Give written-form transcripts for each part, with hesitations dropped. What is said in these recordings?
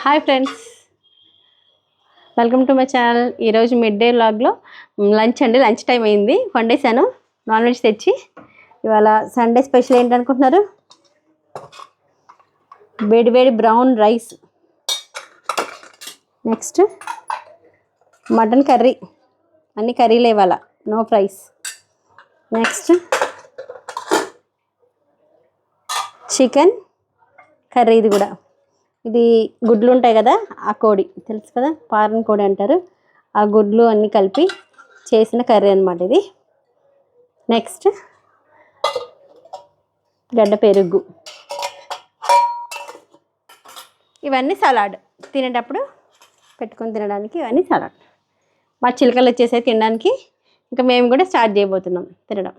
Hi friends, welcome to my channel. ఈరోజు mid day వ్లాగ్లో lunch అండి. లంచ్ టైం అయింది. వండేసాను నాన్ వెజ్ తెచ్చి. ఇవాళ సండే స్పెషల్ ఏంటనుకుంటున్నారు? వేడి వేడి brown rice, next mutton curry, అన్ని కర్రీలు ఇవాళ, no fries. Next chicken curry, ఇది కూడా. ఇది గుడ్లు ఉంటాయి కదా, ఆ కోడి తెలుసు కదా, పారన్ కోడి అంటారు. ఆ గుడ్లు అన్నీ కలిపి చేసిన కర్రీ అనమాట ఇది. నెక్స్ట్ గడ్డ పెరుగు, ఇవన్నీ సలాడ్. తినేటప్పుడు పెట్టుకొని తినడానికి ఇవన్నీ సలాడ్. మా చిలకలు వచ్చేసాయి తినడానికి. ఇంకా మేము కూడా స్టార్ట్ చేయబోతున్నాం తినడం.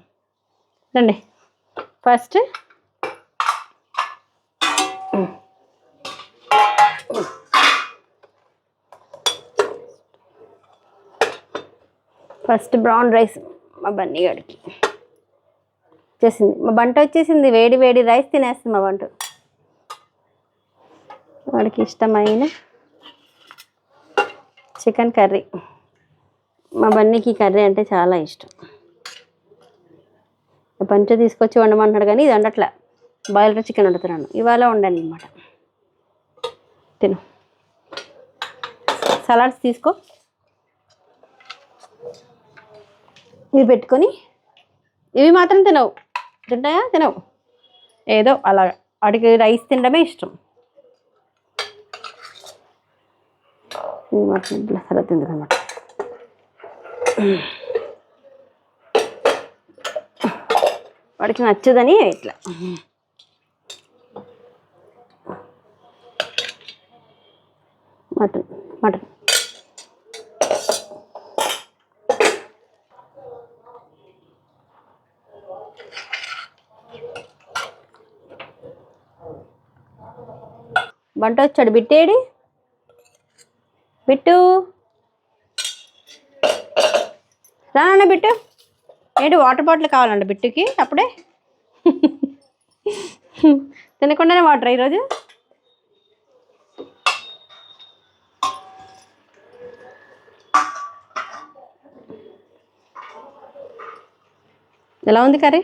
రండి. ఫస్ట్ బ్రౌన్ రైస్ మా బన్నీ గడికి వచ్చేసింది. మా బంట వచ్చేసింది. వేడి వేడి రైస్ తినేస్తుంది మా బంట. వాడికి ఇష్టమైన చికెన్ కర్రీ. మా బన్నీకి కర్రీ అంటే చాలా ఇష్టం. పంచ తీసుకొచ్చి వండమంటున్నాడు కానీ ఇది వండట్లా. Boiler chicken వండుతున్నాను. ఇవాళ వండాను అనమాట. తిను. సలాడ్స్ తీసుకో. ఇవి పెట్టుకొని, ఇవి మాత్రం తినవు. తింటాయా? తినవు. ఏదో అలా వాడికి రైస్ తినడమే ఇష్టం. ఇవి మాత్రం ఇట్లా సలాడ్ తిందనమాట. వాడికి నచ్చదని ఇట్లా. మటన్ బంట వచ్చాడు. బిట్టేడి బిట్టు, రానన్న బిట్టు. ఏంటి వాటర్ బాటిల్ కావాలండి బిట్టుకి? అప్పుడే తినకుండానే వాటర్ ఈరోజు. ఎలా ఉంది కర్రీ?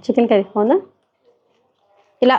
చికెన్ కర్రీ బాగుందా? ఇలా